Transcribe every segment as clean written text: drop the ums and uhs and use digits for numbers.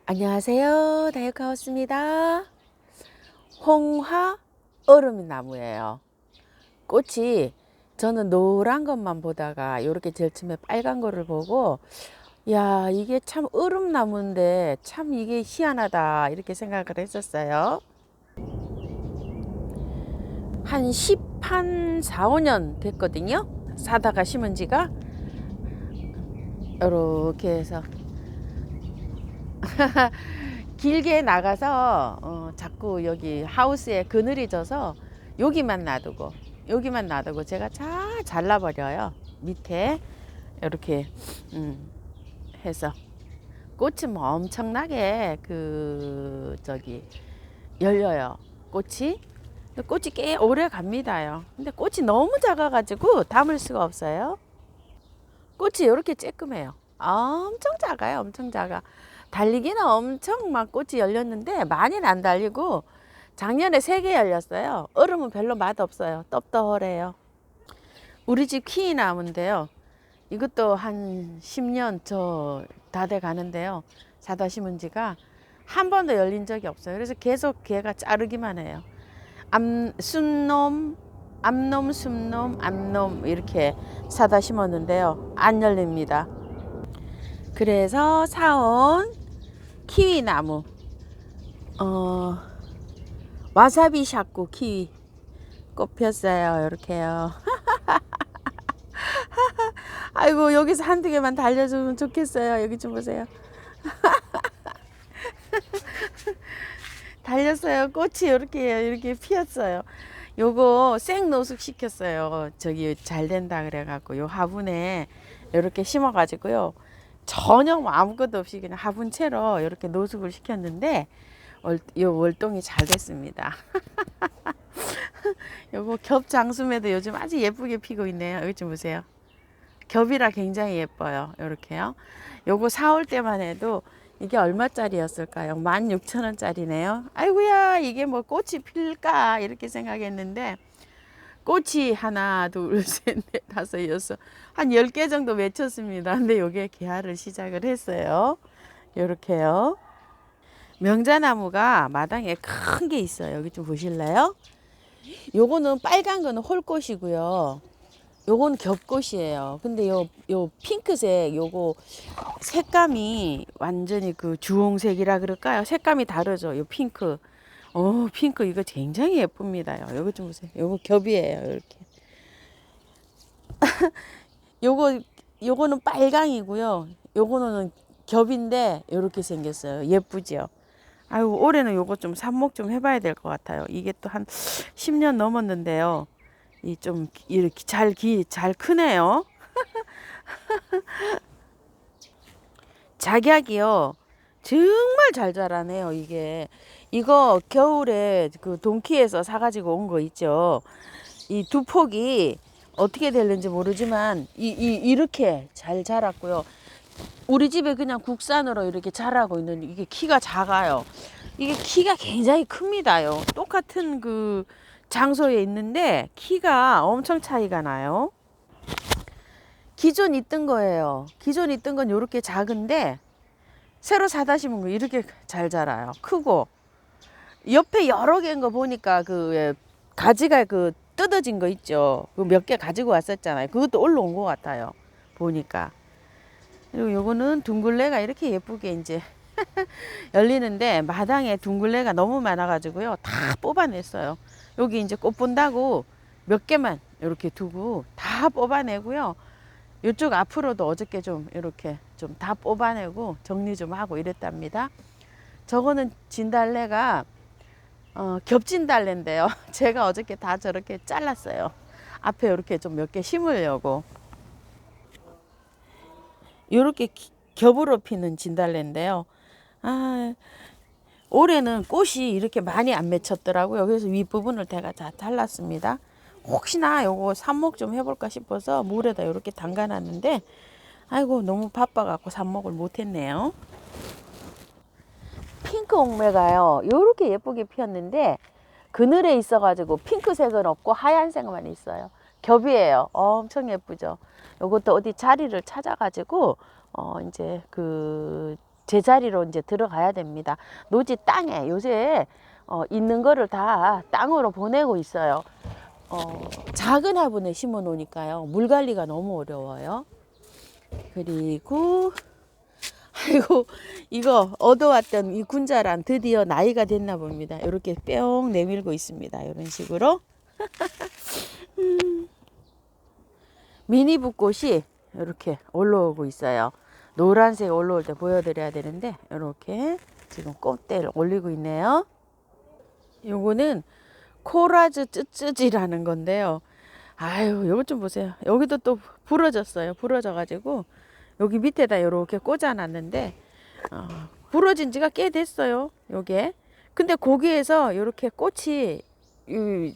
안녕하세요. 다육하우스입니다. 홍화 얼음나무예요. 꽃이 저는 노란 것만 보다가 이렇게 제일 처음에 빨간 거를 보고 야, 이게 참 얼음나무인데 참 이게 희한하다 이렇게 생각을 했었어요. 한 4, 5년 됐거든요. 사다가 심은 지가 이렇게 해서 길게 나가서 자꾸 여기 하우스에 그늘이 져서 여기만 놔두고 제가 잘 잘라버려요. 밑에 이렇게 해서 꽃이 뭐 엄청나게 열려요. 꽃이 꽤 오래 갑니다요. 근데 꽃이 너무 작아가지고 담을 수가 없어요. 꽃이 이렇게 쬐끔해요. 엄청 작아요. 엄청 작아. 달리기는 엄청 막 꽃이 열렸는데 많이는 안 달리고 작년에 3개 열렸어요. 얼음은 별로 맛없어요. 떡떡해요. 우리 집 키위나무인데요. 이것도 한 10년 다 돼 가는데요. 사다 심은 지가 한 번도 열린 적이 없어요. 그래서 계속 걔가 자르기만 해요. 순놈, 암놈, 순놈, 암놈 이렇게 사다 심었는데요. 안 열립니다. 그래서 사온 키위 나무, 와사비 샤꾸 키위 꽃 폈어요. 이렇게요. 아이고, 여기서 한두 개만 달려주면 좋겠어요. 여기 좀 보세요. 달렸어요. 꽃이 이렇게 피었어요. 요거 생 노숙 시켰어요. 저기 잘 된다 그래갖고 요 화분에 이렇게 심어가지고요. 전혀 뭐 아무것도 없이 그냥 화분채로 이렇게 노숙을 시켰는데 요 월동이 잘 됐습니다. 요거 겹 장수매도 요즘 아주 예쁘게 피고 있네요. 여기 좀 보세요. 겹이라 굉장히 예뻐요. 요렇게요. 요거 사올 때만 해도 이게 얼마짜리였을까요? 16,000원짜리네요. 아이고야, 이게 뭐 꽃이 필까? 이렇게 생각했는데 꽃이 하나, 둘, 셋, 넷, 다섯, 여섯 한 10개 정도 맺혔습니다. 근데 요게 개화를 시작을 했어요. 요렇게요. 명자나무가 마당에 큰 게 있어요. 여기 좀 보실래요? 요거는 빨간 거는 홀꽃이고요. 요건 겹꽃이에요. 근데 요 핑크색 요거 색감이 완전히 그 주홍색이라 그럴까요? 색감이 다르죠. 요 핑크. 핑크 이거 굉장히 예쁩니다. 요거 좀 보세요. 요거 겹이에요. 이렇게. 요거 요거는 빨강이고요. 요거는 겹인데 요렇게 생겼어요. 예쁘죠? 아유, 올해는 요거 좀 삽목 좀 해봐야 될 것 같아요. 이게 또 한 10년 넘었는데요. 이 좀 이렇게 잘 크네요. 작약이요. 정말 잘 자라네요, 이게. 이거 겨울에 그 동키에서 사가지고 온 거 있죠. 이 두 폭이 어떻게 될는지 모르지만, 이렇게 잘 자랐고요. 우리 집에 그냥 국산으로 이렇게 자라고 있는 이게 키가 작아요. 이게 키가 굉장히 큽니다요. 똑같은 그 장소에 있는데 키가 엄청 차이가 나요. 기존 있던 거예요. 기존 있던 건 이렇게 작은데 새로 사다 심은 거 이렇게 잘 자라요. 크고 옆에 여러 개인 거 보니까 가지가 뜯어진 거 있죠. 그 몇 개 가지고 왔었잖아요. 그것도 올라온 것 같아요. 보니까. 그리고 요거는 둥글레가 이렇게 예쁘게 이제 열리는데 마당에 둥글레가 너무 많아가지고요. 다 뽑아냈어요. 여기 이제 꽃 본다고 몇 개만 이렇게 두고 다 뽑아내고요. 이쪽 앞으로도 어저께 좀 이렇게 좀 다 뽑아내고 정리 좀 하고 이랬답니다. 저거는 진달래가 겹진달래인데요. 제가 어저께 다 저렇게 잘랐어요. 앞에 이렇게 좀 몇 개 심으려고. 이렇게 겹으로 피는 진달래인데요. 아, 올해는 꽃이 이렇게 많이 안 맺혔더라고요. 그래서 윗부분을 제가 다 잘랐습니다. 혹시나 요거 삽목 좀 해볼까 싶어서 물에다 이렇게 담가놨는데 아이고 너무 바빠갖고 삽목을 못했네요. 핑크 옥매가요 요렇게 예쁘게 피었는데 그늘에 있어가지고 핑크색은 없고 하얀색만 있어요. 겹이에요. 엄청 예쁘죠. 요것도 어디 자리를 찾아가지고 이제 제자리로 이제 들어가야 됩니다. 노지 땅에 요새 있는 거를 다 땅으로 보내고 있어요. 작은 화분에 심어 놓으니까요. 물 관리가 너무 어려워요. 그리고 아이고 이거 얻어왔던 이 군자란 드디어 나이가 됐나 봅니다. 이렇게 뿅 내밀고 있습니다. 이런 식으로 미니 붓꽃이 이렇게 올라오고 있어요. 노란색 올라올 때 보여드려야 되는데 이렇게 지금 꽃대를 올리고 있네요. 요거는 코라즈 쯔쯔지라는 건데요. 아유 요거 좀 보세요. 여기도 또 부러졌어요. 부러져 가지고 여기 밑에다 이렇게 꽂아 놨는데 부러진 지가 꽤 됐어요. 요게 근데 거기에서 이렇게 꽃이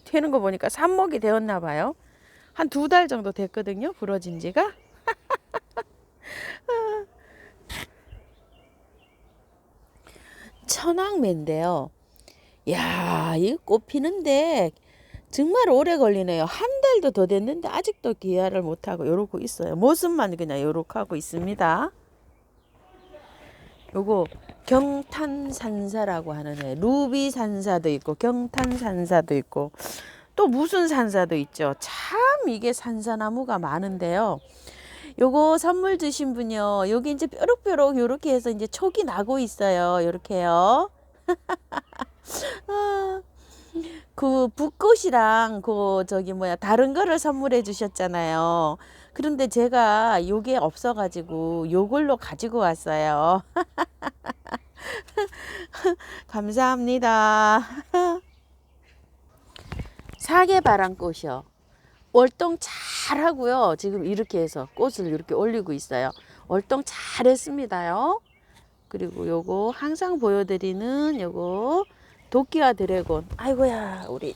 되는 거 보니까 삽목이 되었나 봐요. 한 2달 정도 됐거든요. 부러진 지가. 천황매인데요. 야, 이 꽃 피는데 정말 오래 걸리네요. 한 달도 더 됐는데 아직도 기아를 못하고 이러고 있어요. 모습만 그냥 이렇게 하고 있습니다. 요거 경탄산사라고 하는 애. 루비산사도 있고 경탄산사도 있고 또 무슨 산사도 있죠. 참 이게 산사나무가 많은데요. 요거 선물 주신 분이요. 여기 이제 뾰록뾰록 요렇게 해서 이제 촉이 나고 있어요. 요렇게요. 그 붓꽃이랑 그 저기 뭐야 다른 거를 선물해 주셨잖아요. 그런데 제가 요게 없어가지고 요걸로 가지고 왔어요. 감사합니다. 사계바람꽃이요. 월동 잘 하고요. 지금 이렇게 해서 꽃을 이렇게 올리고 있어요. 월동 잘 했습니다요. 그리고 요거 항상 보여드리는 요거 도끼와 드래곤. 아이고야 우리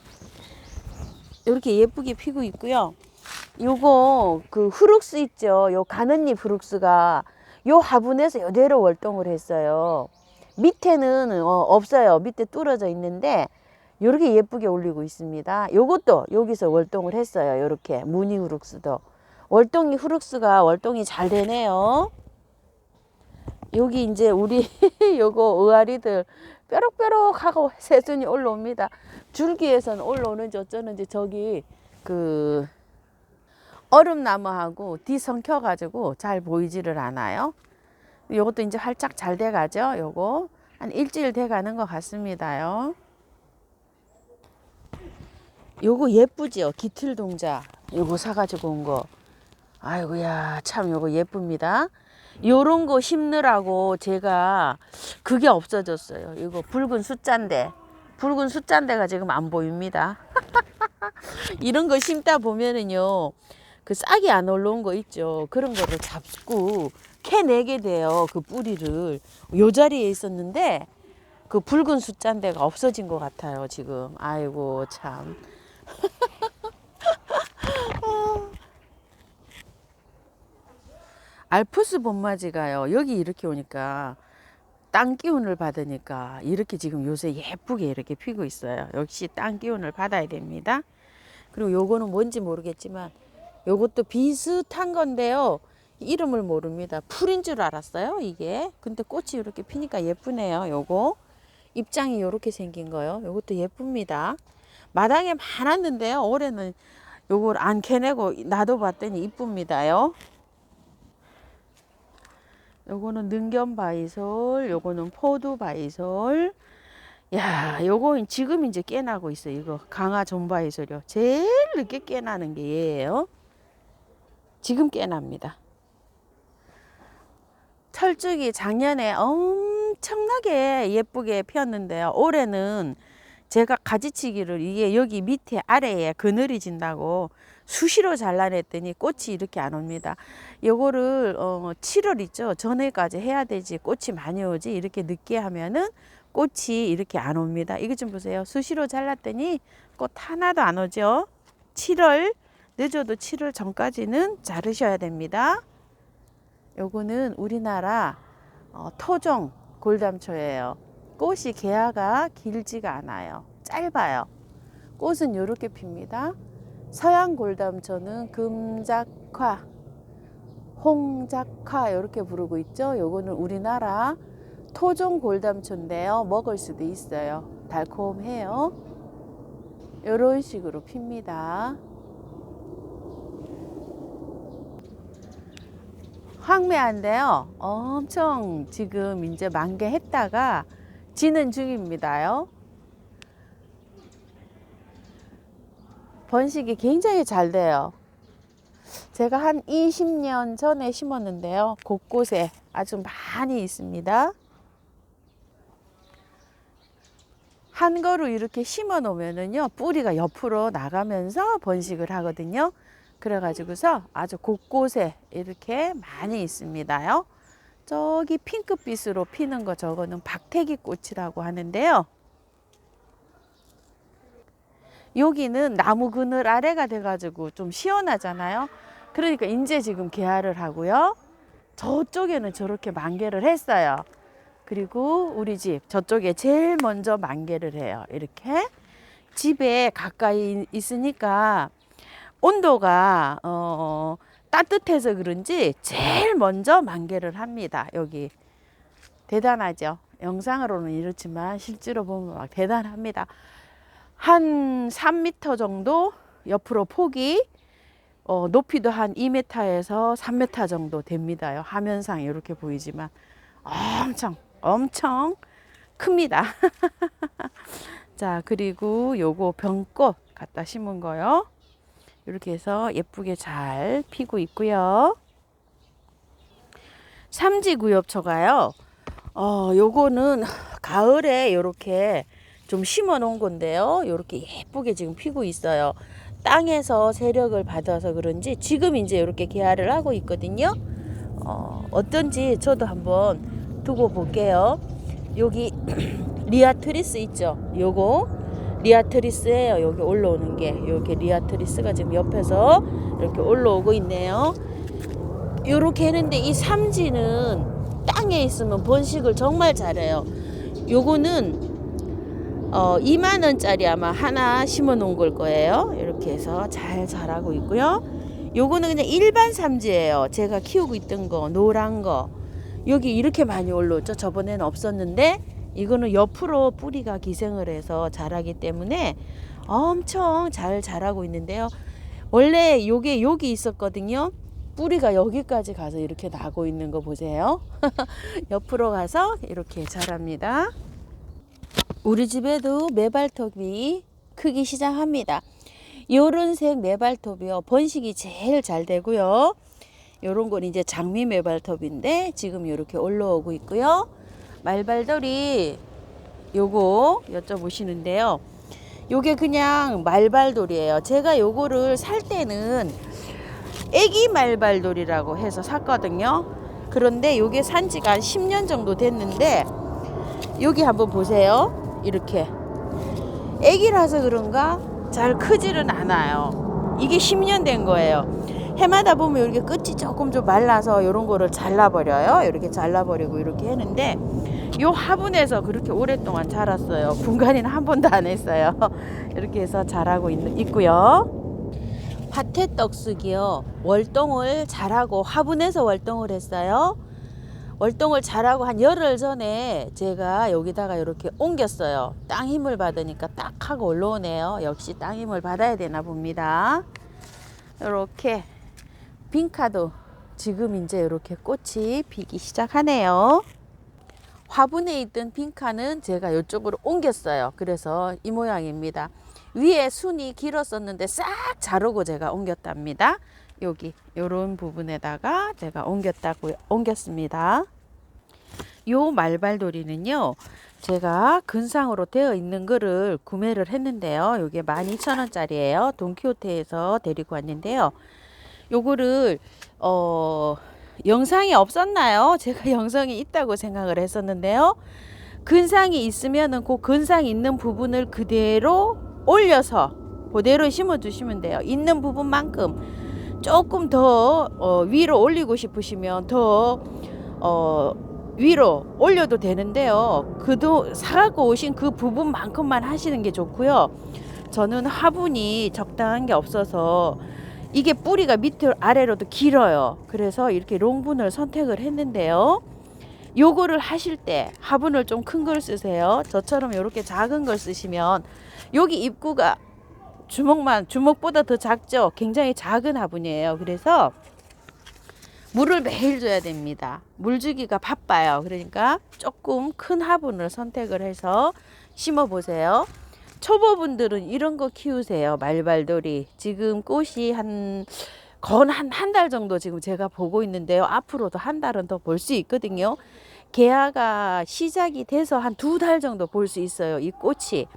이렇게 예쁘게 피고 있고요. 요거 그 후룩스 있죠. 요 가는잎 후룩스가 요 화분에서 이대로 월동을 했어요. 밑에는 없어요. 밑에 뚫어져 있는데 요렇게 예쁘게 올리고 있습니다. 요것도 여기서 월동을 했어요. 요렇게 무늬 후룩스도 월동이 후룩스가 월동이 잘 되네요. 여기 이제 우리 요거 의아리들 뾰록뾰록하고 새순이 올라옵니다. 줄기에서는 올라오는지 어쩌는지 저기 그 얼음나무하고 뒤섞여 가지고 잘 보이지를 않아요. 요것도 이제 활짝 잘 돼가죠. 요거 한 일주일 돼가는 것 같습니다요. 요거 예쁘죠. 기틀동자 요거 사가지고 온 거. 아이고야 참 요거 예쁩니다. 요런 거 심느라고 제가 그게 없어졌어요. 이거 붉은 숫자인데 붉은 숫자인데가 지금 안 보입니다. 이런 거 심다 보면은요 그 싹이 안 올라온 거 있죠. 그런 거를 잡고 캐내게 돼요. 그 뿌리를 요 자리에 있었는데 그 붉은 숫자인데가 없어진 것 같아요. 지금 아이고 참. 알프스 봄맞이가요. 여기 이렇게 오니까 땅 기운을 받으니까 이렇게 지금 요새 예쁘게 이렇게 피고 있어요. 역시 땅 기운을 받아야 됩니다. 그리고 요거는 뭔지 모르겠지만 요것도 비슷한 건데요. 이름을 모릅니다. 풀인 줄 알았어요. 이게. 근데 꽃이 이렇게 피니까 예쁘네요. 요거. 입장이 이렇게 생긴 거요. 요것도 예쁩니다. 마당에 많았는데요. 올해는 요걸 안 캐내고 놔둬봤더니 이쁩니다요. 요거는 능견바이솔, 요거는 포도바이솔. 야, 요거 지금 이제 깨나고 있어요. 이거 강화 존바이솔이요. 제일 늦게 깨나는 게 얘예요. 지금 깨납니다. 철쭉이 작년에 엄청나게 예쁘게 피었는데요. 올해는 제가 가지치기를 이게 여기 밑에 아래에 그늘이 진다고 수시로 잘라냈더니 꽃이 이렇게 안 옵니다. 요거를 7월 있죠. 전에까지 해야 되지 꽃이 많이 오지. 이렇게 늦게 하면은 꽃이 이렇게 안 옵니다. 이거 좀 보세요. 수시로 잘랐더니 꽃 하나도 안 오죠. 7월 늦어도 7월 전까지는 자르셔야 됩니다. 요거는 우리나라 토종 골담초예요. 꽃이 개화가 길지가 않아요. 짧아요. 꽃은 이렇게 핍니다. 서양 골담초는 금작화, 홍작화 이렇게 부르고 있죠. 요거는 우리나라 토종 골담초인데요. 먹을 수도 있어요. 달콤해요. 이런 식으로 핍니다. 황매한데요. 엄청 지금 이제 만개했다가 지는 중입니다요. 번식이 굉장히 잘 돼요. 제가 한 20년 전에 심었는데요. 곳곳에 아주 많이 있습니다. 한 그루 이렇게 심어 놓으면은요, 뿌리가 옆으로 나가면서 번식을 하거든요. 그래가지고서 아주 곳곳에 이렇게 많이 있습니다요. 저기 핑크빛으로 피는 거 저거는 박태기 꽃이라고 하는데요. 여기는 나무 그늘 아래가 돼가지고 좀 시원하잖아요. 그러니까 이제 지금 개화를 하고요. 저쪽에는 저렇게 만개를 했어요. 그리고 우리 집 저쪽에 제일 먼저 만개를 해요. 이렇게 집에 가까이 있으니까 온도가 따뜻해서 그런지 제일 먼저 만개를 합니다. 여기 대단하죠. 영상으로는 이렇지만 실제로 보면 막 대단합니다. 한 3m 정도 옆으로 폭이 높이도 한 2m에서 3m 정도 됩니다요. 화면상 이렇게 보이지만 엄청 큽니다. 자, 그리고 요거 병꽃 갖다 심은 거요. 이렇게 해서 예쁘게 잘 피고 있고요. 삼지구엽초가요. 요거는 가을에 이렇게 좀 심어 놓은 건데요. 이렇게 예쁘게 지금 피고 있어요. 땅에서 세력을 받아서 그런지 지금 이제 이렇게 개화를 하고 있거든요. 어떤지 저도 한번 두고 볼게요. 여기 리아트리스 있죠. 요거 리아트리스예요. 여기 올라오는 게 이렇게 리아트리스가 지금 옆에서 이렇게 올라오고 있네요. 요렇게 했는데 이 삼지는 땅에 있으면 번식을 정말 잘해요. 요거는 2만 원짜리 아마 하나 심어 놓은 걸 거예요. 이렇게 해서 잘 자라고 있고요. 요거는 그냥 일반 삼지예요. 제가 키우고 있던 거 노란 거 여기 이렇게 많이 올라오죠. 저번에는 없었는데 이거는 옆으로 뿌리가 기생을 해서 자라기 때문에 엄청 잘 자라고 있는데요. 원래 요게 여기 있었거든요. 뿌리가 여기까지 가서 이렇게 나고 있는 거 보세요. 옆으로 가서 이렇게 자랍니다. 우리 집에도 매발톱이 크기 시작합니다. 요런색 매발톱이요. 번식이 제일 잘 되고요. 요런 건 이제 장미 매발톱인데 지금 이렇게 올라오고 있고요. 말발돌이 요거 여쭤보시는데요. 요게 그냥 말발돌이에요. 제가 요거를 살 때는 애기 말발돌이라고 해서 샀거든요. 그런데 요게 산지가 한 10년 정도 됐는데 여기 한번 보세요. 이렇게 애기라서 그런가 잘 크지는 않아요. 이게 10년 된 거예요. 해마다 보면 이렇게 끝이 조금 좀 말라서 이런 거를 잘라버려요. 이렇게 잘라버리고 이렇게 했는데 요 화분에서 그렇게 오랫동안 자랐어요. 분갈이는 한 번도 안 했어요. 이렇게 해서 자라고 있고요. 화태떡쑥이요. 월동을 잘하고 화분에서 월동을 했어요. 월동을 잘하고 한 열흘 전에 제가 여기다가 이렇게 옮겼어요. 땅 힘을 받으니까 딱 하고 올라오네요. 역시 땅 힘을 받아야 되나 봅니다. 이렇게 빈카도 지금 이제 이렇게 꽃이 피기 시작하네요. 화분에 있던 빈카는 제가 이쪽으로 옮겼어요. 그래서 이 모양입니다. 위에 순이 길었었는데 싹 자르고 제가 옮겼답니다. 여기 이런 부분에다가 제가 옮겼습니다. 요 말발돌이는요, 제가 근상으로 되어 있는 거를 구매를 했는데요. 요게 12,000원짜리예요. 돈키호테에서 데리고 왔는데요. 요거를 영상이 없었나요? 제가 영상이 있다고 생각을 했었는데요. 근상이 있으면은 그 근상 있는 부분을 그대로 올려서 그대로 심어 주시면 돼요. 있는 부분만큼 조금 더 위로 올리고 싶으시면 더 위로 올려도 되는데요. 그도 사갖고 오신 그 부분만큼만 하시는 게 좋고요. 저는 화분이 적당한 게 없어서 이게 뿌리가 밑으로 아래로도 길어요. 그래서 이렇게 롱분을 선택을 했는데요. 요거를 하실 때 화분을 좀 큰 걸 쓰세요. 저처럼 이렇게 작은 걸 쓰시면 여기 입구가 주먹보다 더 작죠. 굉장히 작은 화분이에요. 그래서 물을 매일 줘야 됩니다. 물 주기가 바빠요. 그러니까 조금 큰 화분을 선택을 해서 심어 보세요. 초보분들은 이런 거 키우세요. 말발돌이. 지금 꽃이 건 한 달 정도 지금 제가 보고 있는데요. 앞으로도 한 달은 더 볼 수 있거든요. 개화가 시작이 돼서 한 2달 정도 볼 수 있어요. 이 꽃이.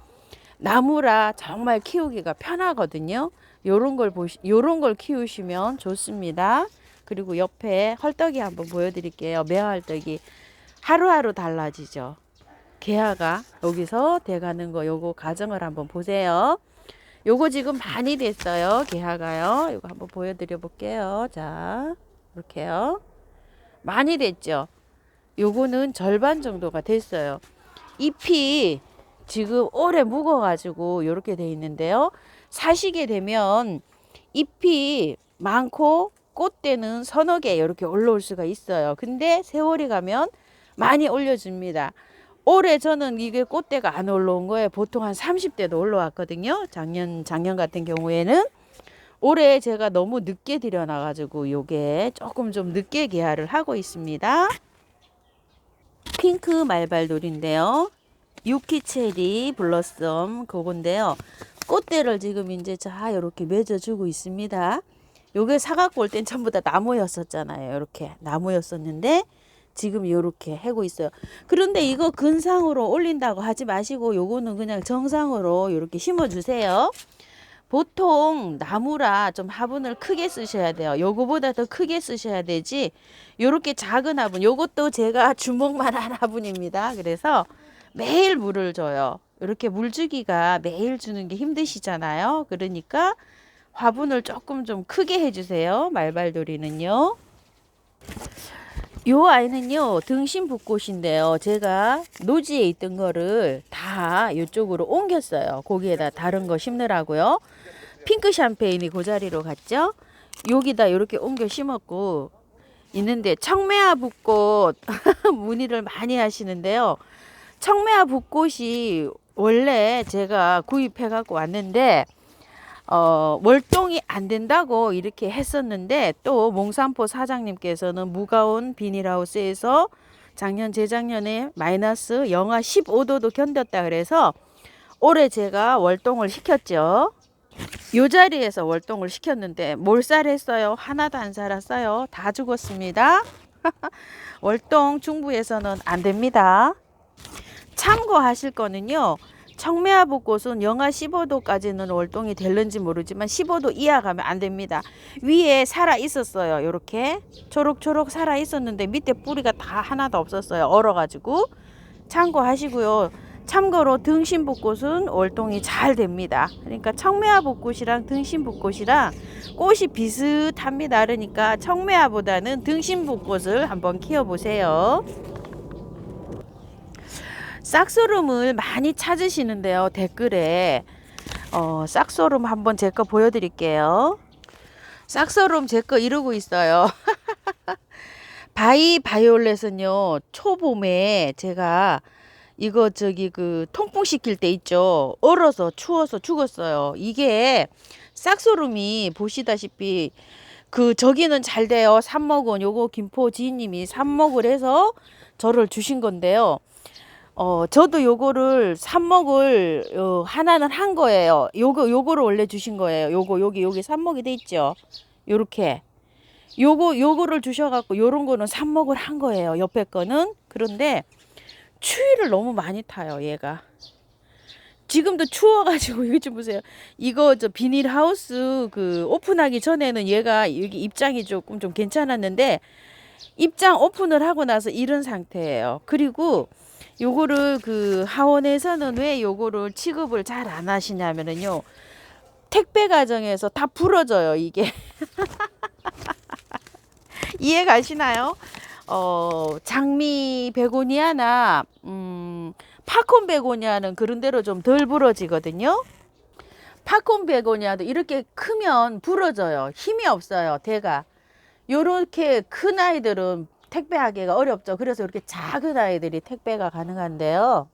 나무라 정말 키우기가 편하거든요. 요런 걸 키우시면 좋습니다. 그리고 옆에 헐떡이 한번 보여드릴게요. 매화헐떡이 하루하루 달라지죠. 개화가 여기서 돼가는 거 요거 과정을 한번 보세요. 요거 지금 많이 됐어요. 개화가요. 요거 한번 보여드려 볼게요. 자, 이렇게요. 많이 됐죠. 요거는 절반 정도가 됐어요. 잎이 지금 오래 묵어가지고 이렇게 돼 있는데요. 사시게 되면 잎이 많고 꽃대는 서너 개 이렇게 올라올 수가 있어요. 근데 세월이 가면 많이 올려줍니다. 올해 저는 이게 꽃대가 안 올라온 거예요. 보통 한 30대도 올라왔거든요. 작년 같은 경우에는. 올해 제가 너무 늦게 들여놔가지고 요게 조금 좀 늦게 개화를 하고 있습니다. 핑크 말발돌인데요. 유키체리 블러썸 그건데요. 꽃대를 지금 이제 자 이렇게 맺어주고 있습니다. 요게 사갖고 올 땐 전부 다 나무였었잖아요. 이렇게 나무였었는데 지금 이렇게 하고 있어요. 그런데 이거 근상으로 올린다고 하지 마시고 요거는 그냥 정상으로 이렇게 심어주세요. 보통 나무라 좀 화분을 크게 쓰셔야 돼요. 요거보다 더 크게 쓰셔야 되지. 요렇게 작은 화분, 요것도 제가 주먹만한 화분입니다. 그래서 매일 물을 줘요. 이렇게 물 주기가 매일 주는 게 힘드시잖아요. 그러니까 화분을 조금 좀 크게 해주세요. 말발돌이는요. 요 아이는요 등심붓꽃인데요. 제가 노지에 있던 거를 다 이쪽으로 옮겼어요. 거기에다 다른 거 심느라고요. 핑크 샴페인이 그 자리로 갔죠. 여기다 이렇게 옮겨 심었고 있는데 청매화 붓꽃 문의를 많이 하시는데요. 청매화 붓꽃이 원래 제가 구입해 갖고 왔는데 월동이 안 된다고 이렇게 했었는데 또 몽산포 사장님께서는 무가온 비닐하우스에서 작년 재작년에 마이너스 영하 15도도 견뎠다 그래서 올해 제가 월동을 시켰죠. 요 자리에서 월동을 시켰는데 몰살했어요. 하나도 안 살았어요. 다 죽었습니다. 월동 중부에서는 안 됩니다. 참고하실 거는요. 청매화 붓꽃은 영하 15도까지는 월동이 될는지 모르지만 15도 이하 가면 안 됩니다. 위에 살아 있었어요. 이렇게 초록초록 살아 있었는데 밑에 뿌리가 다 하나도 없었어요. 얼어가지고 참고하시고요. 참고로 등심붓꽃은 월동이 잘 됩니다. 그러니까 청매화 붓꽃이랑 등심붓꽃이랑 꽃이 비슷합니다. 그러니까 청매화보다는 등심붓꽃을 한번 키워보세요. 싹소름을 많이 찾으시는데요. 댓글에 싹소름 한번 제 거 보여드릴게요. 싹소름 제 거 이러고 있어요. 바이올렛은요 초봄에 제가 이거 그 통풍 시킬 때 있죠. 얼어서 추워서 죽었어요. 이게 싹소름이 보시다시피 저기는 잘 돼요. 삽목은 요거 김포 지인님이 삽목을 해서 저를 주신 건데요. 저도 요거를 삽목을 하나는 한 거예요. 요거를 원래 주신 거예요. 여기 삽목이 돼 있죠. 요렇게 요거를 주셔갖고 요런 거는 삽목을 한 거예요. 옆에 거는. 그런데 추위를 너무 많이 타요. 얘가 지금도 추워가지고 이거 좀 보세요. 이거 저 비닐하우스 오픈하기 전에는 얘가 여기 입장이 조금 좀 괜찮았는데 입장 오픈을 하고 나서 이런 상태예요. 그리고 요거를 하원에서는 왜 요거를 취급을 잘 안 하시냐면은요. 택배 과정에서 다 부러져요, 이게. 이해 가시나요? 장미 베고니아나 팝콘 베고니아는 그런 대로 좀 덜 부러지거든요. 팝콘 베고니아도 이렇게 크면 부러져요. 힘이 없어요, 대가. 요렇게 큰 아이들은 택배하기가 어렵죠. 그래서 이렇게 작은 아이들이 택배가 가능한데요.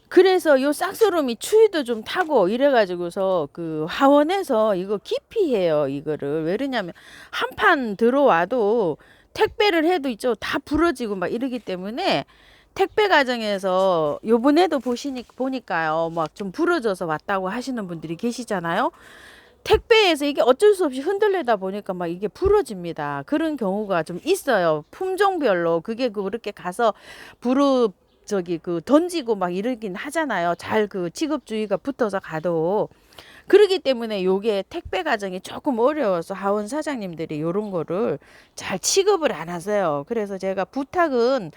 그래서 요 싹스름이 추위도 좀 타고 이래가지고서 그 하원에서 이거 기피 해요. 이거를 왜 그러냐면 한 판 들어와도 택배를 해도 있죠, 다 부러지고 막 이러기 때문에 택배 과정에서 요번에도 보니까요 막 좀 부러져서 왔다고 하시는 분들이 계시잖아요. 택배에서 이게 어쩔 수 없이 흔들리다 보니까 막 이게 부러집니다. 그런 경우가 좀 있어요. 품종별로 그게 그렇게 가서 저기 그 던지고 막 이러긴 하잖아요. 잘 그 직업주의가 붙어서 가도. 그러기 때문에 요게 택배 과정이 조금 어려워서 하원 사장님들이 요런 거를 잘 취급을 안 하세요. 그래서 제가 부탁은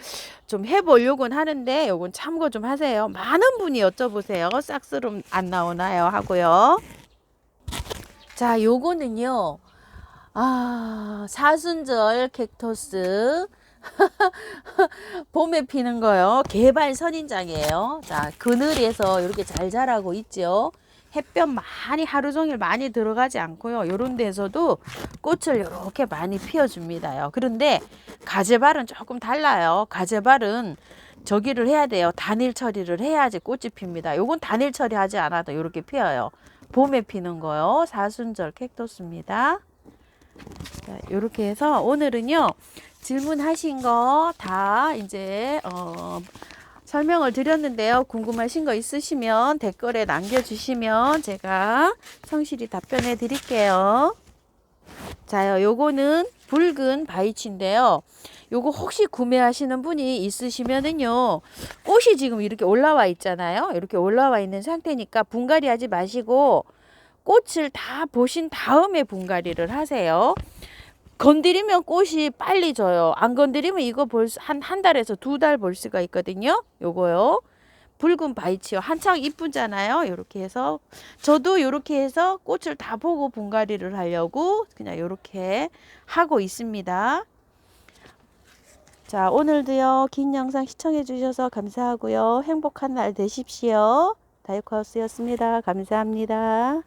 좀 해보려고는 하는데 요건 참고 좀 하세요. 많은 분이 여쭤보세요. 싹스름 안 나오나요? 하고요. 자, 요거는요. 사순절 캡토스. 봄에 피는 거요. 개발 선인장이에요. 자, 그늘에서 이렇게 잘 자라고 있죠. 햇볕 많이 하루 종일 많이 들어가지 않고요. 요런 데서도 꽃을 이렇게 많이 피워줍니다요. 그런데 가재발은 조금 달라요. 가재발은 저기를 해야 돼요. 단일 처리를 해야지 꽃이 핍니다. 요건 단일 처리하지 않아도 이렇게 피어요. 봄에 피는 거요. 사순절 캡토스입니다. 자, 요렇게 해서 오늘은요. 질문하신 거 다 이제 설명을 드렸는데요. 궁금하신 거 있으시면 댓글에 남겨주시면 제가 성실히 답변해 드릴게요. 자요, 요거는 붉은 바이치인데요. 요거 혹시 구매하시는 분이 있으시면은요, 꽃이 지금 이렇게 올라와 있잖아요. 이렇게 올라와 있는 상태니까 분갈이 하지 마시고 꽃을 다 보신 다음에 분갈이를 하세요. 건드리면 꽃이 빨리 져요. 안 건드리면 이거 한 달에서 2달 볼 수가 있거든요. 요거요. 붉은 바이치요. 한창 이쁘잖아요. 요렇게 해서 저도 요렇게 해서 꽃을 다 보고 분갈이를 하려고 그냥 요렇게 하고 있습니다. 자, 오늘도요 긴 영상 시청해 주셔서 감사하고요. 행복한 날 되십시오. 다이코하우스였습니다. 감사합니다.